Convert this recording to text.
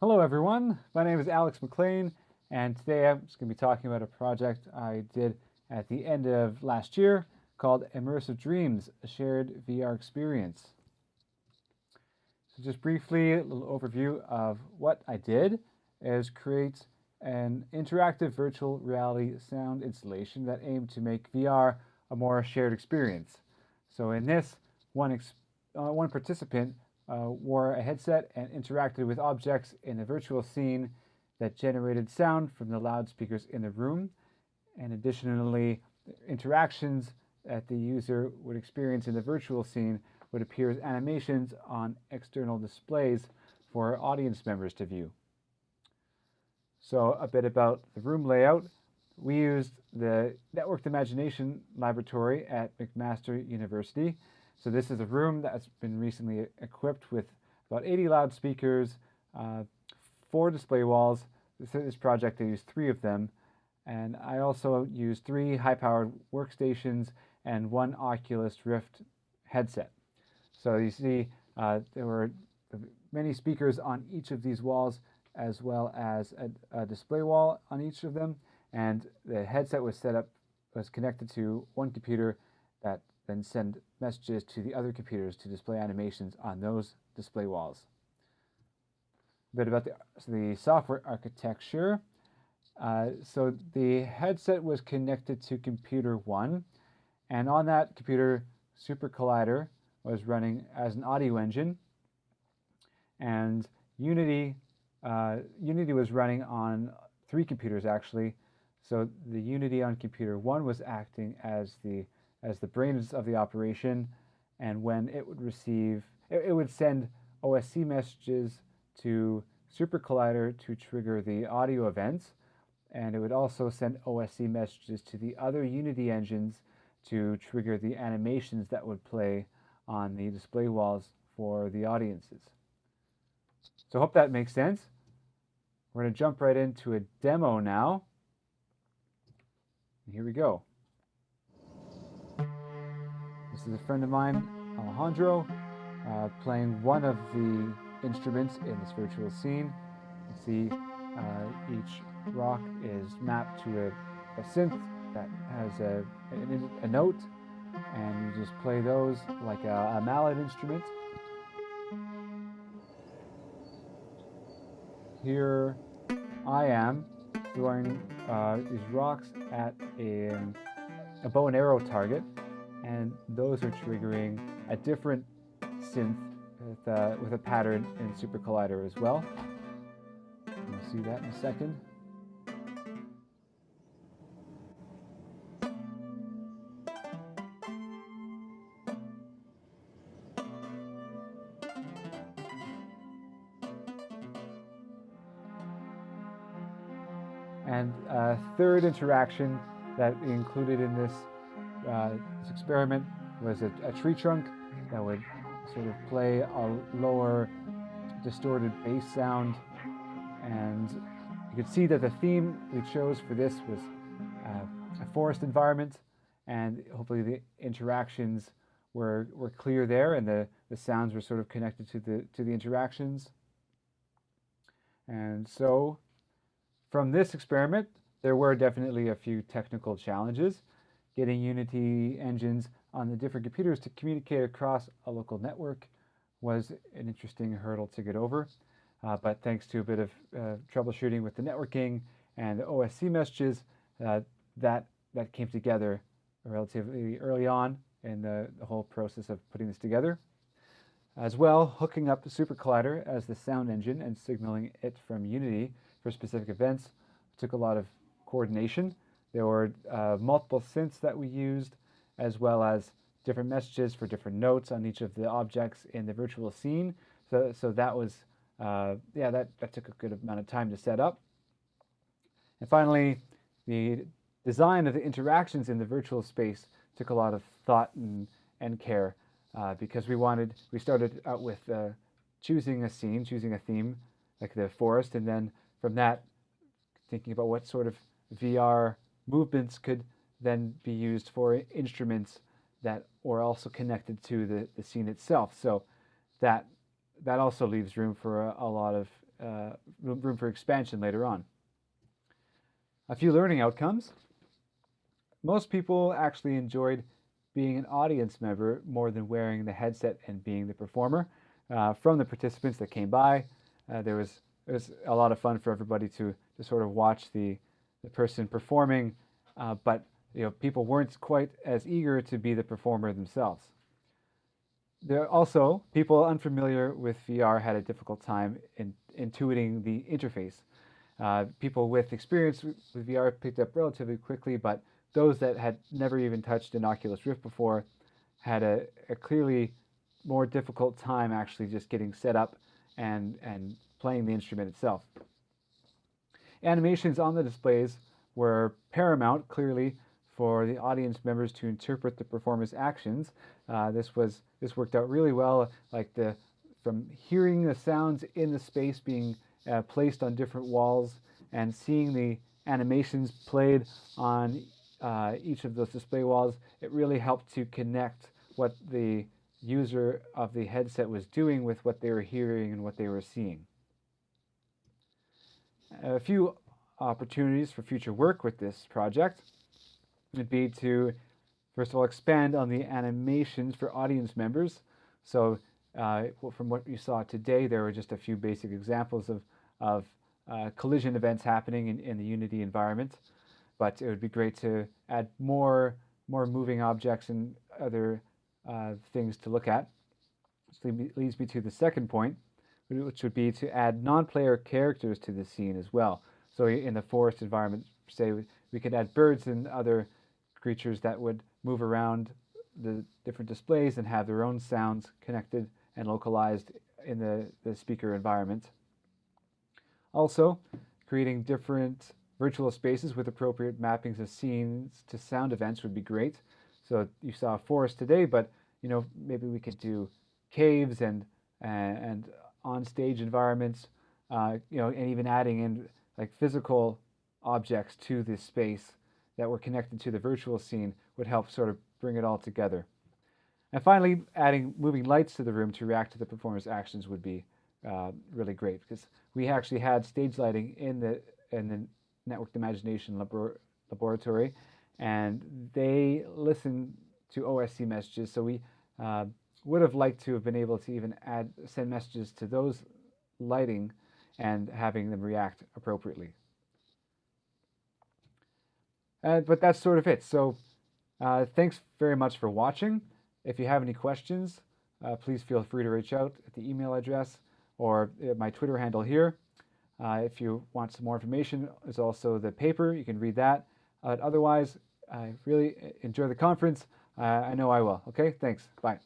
Hello everyone, my name is Alex McLean, and today I'm just going to be talking about a project I did at the end of last year called Immersive Dreams, a shared VR experience. So just briefly, a little overview of what I did is create an interactive virtual reality sound installation that aimed to make VR a more shared experience. So in this, one participant wore a headset and interacted with objects in a virtual scene that generated sound from the loudspeakers in the room. And additionally, interactions that the user would experience in the virtual scene would appear as animations on external displays for audience members to view. So a bit about the room layout. We used the Networked Imagination Laboratory at McMaster University. So this is a room that's been recently equipped with about 80 loudspeakers, 4 display walls. This project, I used 3 of them. And I also used 3 high-powered workstations and 1 Oculus Rift headset. So you see there were many speakers on each of these walls, as well as a display wall on each of them. And the headset was connected to one computer that then send messages to the other computers to display animations on those display walls. A bit about the software architecture. So the headset was connected to computer 1, and on that computer, SuperCollider was running as an audio engine, and Unity was running on 3 computers actually. So the Unity on computer 1 was acting as the brains of the operation, and when it would it would send OSC messages to SuperCollider to trigger the audio events, and it would also send OSC messages to the other Unity engines to trigger the animations that would play on the display walls for the audiences. So I hope that makes sense. We're going to jump right into a demo now. Here we go. This is a friend of mine, Alejandro, playing one of the instruments in this virtual scene. You see each rock is mapped to a synth that has a note, and you just play those like a mallet instrument. Here I am throwing these rocks at a bow and arrow target, and those are triggering a different synth with a pattern in SuperCollider as well. You'll see that in a second. And a third interaction that we included in this experiment was a tree trunk that would sort of play a lower distorted bass sound. And you could see that the theme we chose for this was a forest environment, and hopefully the interactions were clear there, and the sounds were sort of connected to the interactions. And so from this experiment, there were definitely a few technical challenges. Getting Unity engines on the different computers to communicate across a local network was an interesting hurdle to get over. But thanks to a bit of troubleshooting with the networking and the OSC messages, that came together relatively early on in the whole process of putting this together. As well, hooking up the SuperCollider as the sound engine and signaling it from Unity for specific events took a lot of coordination. There were multiple synths that we used, as well as different messages for different notes on each of the objects in the virtual scene. So that was, that took a good amount of time to set up. And finally, the design of the interactions in the virtual space took a lot of thought and care, because we started out with choosing a scene, choosing a theme, like the forest, and then from that, thinking about what sort of VR movements could then be used for instruments that were also connected to the scene itself. So that also leaves room for a lot of room for expansion later on. A few learning outcomes. Most people actually enjoyed being an audience member more than wearing the headset and being the performer. From the participants that came by, there was a lot of fun for everybody to sort of watch the person performing, but people weren't quite as eager to be the performer themselves. There are also people unfamiliar with VR had a difficult time in intuiting the interface. People with experience with VR picked up relatively quickly, but those that had never even touched an Oculus Rift before had a clearly more difficult time actually just getting set up and playing the instrument itself. Animations on the displays were paramount, clearly, for the audience members to interpret the performer's actions. This worked out really well, like from hearing the sounds in the space being placed on different walls and seeing the animations played on each of those display walls. It really helped to connect what the user of the headset was doing with what they were hearing and what they were seeing. A few opportunities for future work with this project would be to, first of all, expand on the animations for audience members. So from what you saw today, there were just a few basic examples of collision events happening in the Unity environment, but it would be great to add more moving objects and other things to look at. Which leads me to the second point, which would be to add non-player characters to the scene as well. So in the forest environment, say, we could add birds and other creatures that would move around the different displays and have their own sounds connected and localized in the speaker environment. Also, creating different virtual spaces with appropriate mappings of scenes to sound events would be great. So you saw a forest today, but maybe we could do caves and on-stage environments, and even adding in like physical objects to this space that were connected to the virtual scene would help sort of bring it all together. And finally, adding moving lights to the room to react to the performer's actions would be really great, because we actually had stage lighting in the Networked Imagination laboratory, and they listen to OSC messages. So we would have liked to have been able to even send messages to those lighting and having them react appropriately. But that's sort of it. So thanks very much for watching. If you have any questions, please feel free to reach out at the email address or my Twitter handle here. If you want some more information, there's also the paper. You can read that. Otherwise, I really enjoy the conference. I know I will. Okay, thanks. Bye.